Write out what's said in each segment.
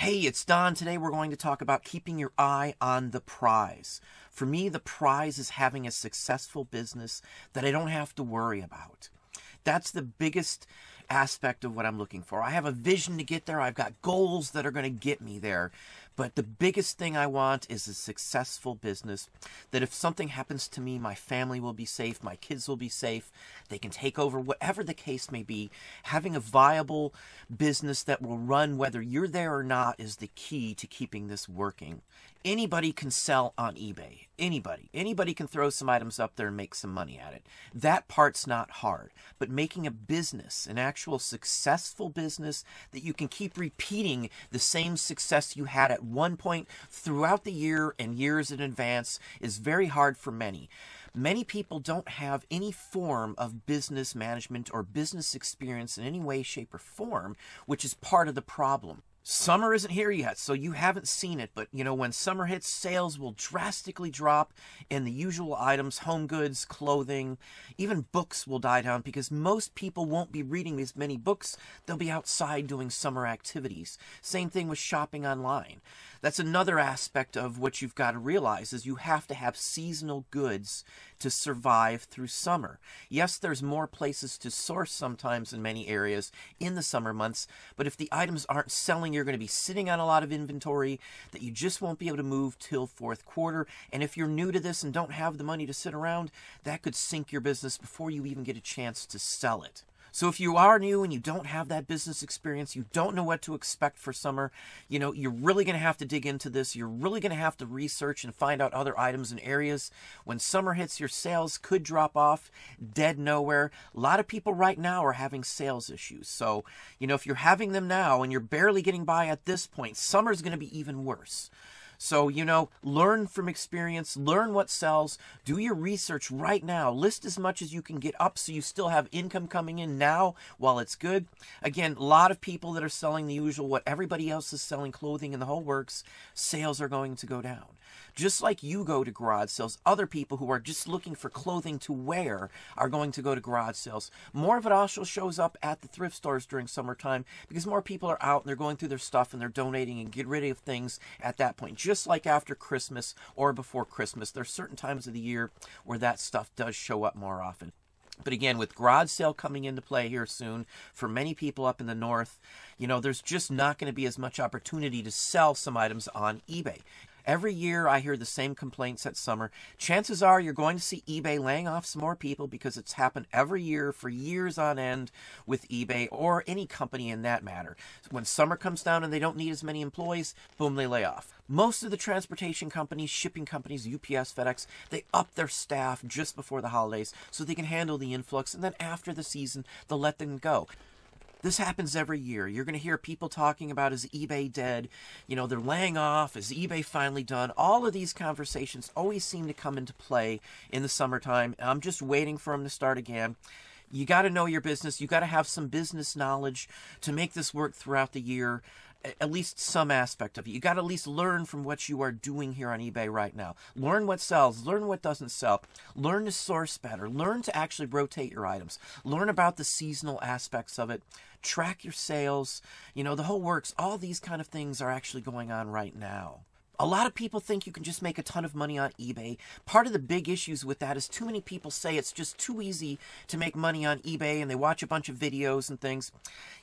Hey, it's Don. Today we're going to talk about keeping your eye on the prize. For me, the prize is having a successful business that I don't have to worry about. That's the biggest aspect of what I'm looking for. I have a vision to get there. I've got goals that are going to get me there. But the biggest thing I want is a successful business that if something happens to me, my family will be safe, my kids will be safe, they can take over, whatever the case may be. Having a viable business that will run whether you're there or not is the key to keeping this working. Anybody can sell on eBay. Anybody can throw some items up there and make some money at it. That part's not hard. But making a business, an actual successful business that you can keep repeating the same success you had at one point throughout the year and years in advance is very hard for many. Many people don't have any form of business management or business experience in any way, shape, or form, which is part of the problem. Summer isn't here yet, so you haven't seen it, but when summer hits, sales will drastically drop in the usual items, home goods, clothing, even books will die down because most people won't be reading as many books. They'll be outside doing summer activities. Same thing with shopping online. That's another aspect of what you've got to realize is you have to have seasonal goods to survive through summer. Yes, there's more places to source sometimes in many areas in the summer months, but if the items aren't selling, you're going to be sitting on a lot of inventory that you just won't be able to move till fourth quarter. And if you're new to this and don't have the money to sit around, that could sink your business before you even get a chance to sell it. So if you are new and you don't have that business experience, you don't know what to expect for summer, you're really going to have to dig into this. You're really going to have to research and find out other items and areas. When summer hits, your sales could drop off dead nowhere. A lot of people right now are having sales issues. So, if you're having them now and you're barely getting by at this point, summer's going to be even worse. So, learn from experience, learn what sells, do your research right now, list as much as you can get up so you still have income coming in now while it's good. Again, a lot of people that are selling the usual, what everybody else is selling, clothing and the whole works, sales are going to go down. Just like you go to garage sales, other people who are just looking for clothing to wear are going to go to garage sales. More of it also shows up at the thrift stores during summertime because more people are out and they're going through their stuff and they're donating and get rid of things at that point. Just like after Christmas or before Christmas, there's certain times of the year where that stuff does show up more often. But again, with garage sale coming into play here soon, for many people up in the north, there's just not going to be as much opportunity to sell some items on eBay. Every year I hear the same complaints at summer. Chances are you're going to see eBay laying off some more people because it's happened every year for years on end with eBay or any company in that matter. When summer comes down and they don't need as many employees, boom, they lay off. Most of the transportation companies, shipping companies, UPS, FedEx, they up their staff just before the holidays so they can handle the influx, and then after the season, they'll let them go. This happens every year. You're going to hear people talking about, is eBay dead? They're laying off. Is eBay finally done? All of these conversations always seem to come into play in the summertime. I'm just waiting for them to start again. You got to know your business. You got to have some business knowledge to make this work throughout the year. At least some aspect of it. You got to at least learn from what you are doing here on eBay right now. Learn what sells. Learn what doesn't sell. Learn to source better. Learn to actually rotate your items. Learn about the seasonal aspects of it. Track your sales. The whole works. All these kind of things are actually going on right now. A lot of people think you can just make a ton of money on eBay. Part of the big issues with that is too many people say it's just too easy to make money on eBay, and they watch a bunch of videos and things.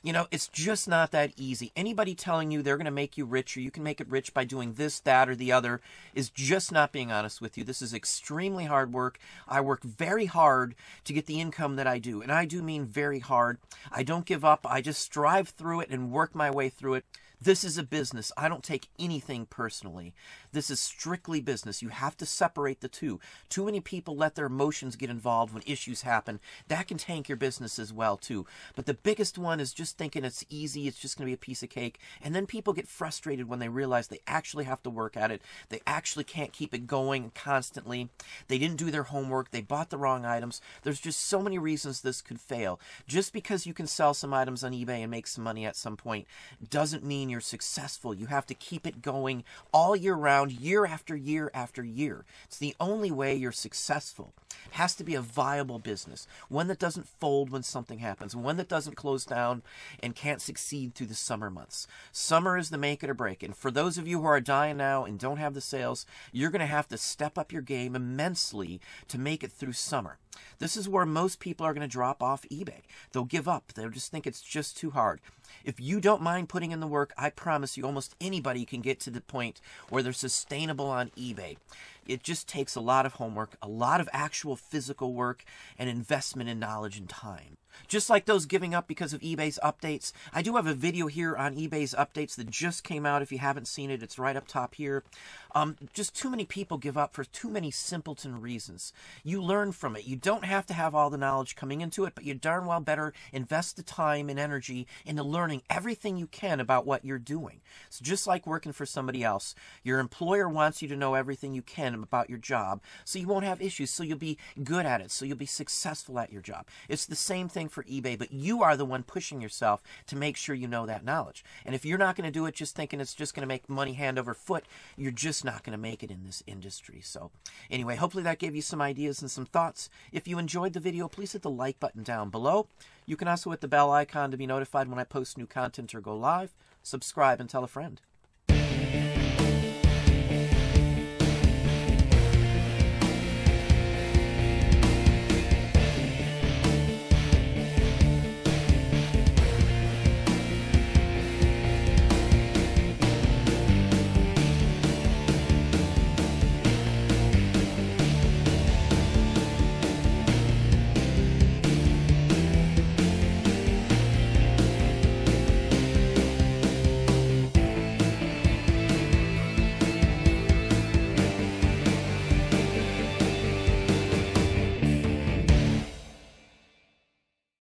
It's just not that easy. Anybody telling you they're going to make you rich or you can make it rich by doing this, that, or the other is just not being honest with you. This is extremely hard work. I work very hard to get the income that I do, and I do mean very hard. I don't give up. I just strive through it and work my way through it. This is a business. I don't take anything personally. This is strictly business. You have to separate the two. Too many people let their emotions get involved when issues happen. That can tank your business as well, too. But the biggest one is just thinking it's easy, it's just going to be a piece of cake. And then people get frustrated when they realize they actually have to work at it. They actually can't keep it going constantly. They didn't do their homework. They bought the wrong items. There's just so many reasons this could fail. Just because you can sell some items on eBay and make some money at some point doesn't mean you're you're successful, you have to keep it going all year round, year after year after year. It's the only way you're successful. It has to be a viable business, one that doesn't fold when something happens, one that doesn't close down and can't succeed through the summer months. Summer is the make it or break it. And for those of you who are dying now and don't have the sales, you're going to have to step up your game immensely to make it through summer. This is where most people are going to drop off eBay. They'll give up. They'll just think it's just too hard. If you don't mind putting in the work, I promise you almost anybody can get to the point where they're sustainable on eBay. It just takes a lot of homework, a lot of actual physical work, and investment in knowledge and time. Just like those giving up because of eBay's updates. I do have a video here on eBay's updates that just came out. If you haven't seen it, it's right up top here. Just too many people give up for too many simpleton reasons. You learn from it. You don't have to have all the knowledge coming into it, but you darn well better invest the time and energy into learning everything you can about what you're doing. So just like working for somebody else, your employer wants you to know everything you can about your job so you won't have issues, so you'll be good at it, so you'll be successful at your job. It's the same thing for eBay, but you are the one pushing yourself to make sure you know that knowledge. And if you're not going to do it just thinking it's just going to make money hand over foot, you're just not going to make it in this industry. So anyway, hopefully that gave you some ideas and some thoughts. If you enjoyed the video, please hit the like button down below. You can also hit the bell icon to be notified when I post new content or go live. Subscribe and tell a friend.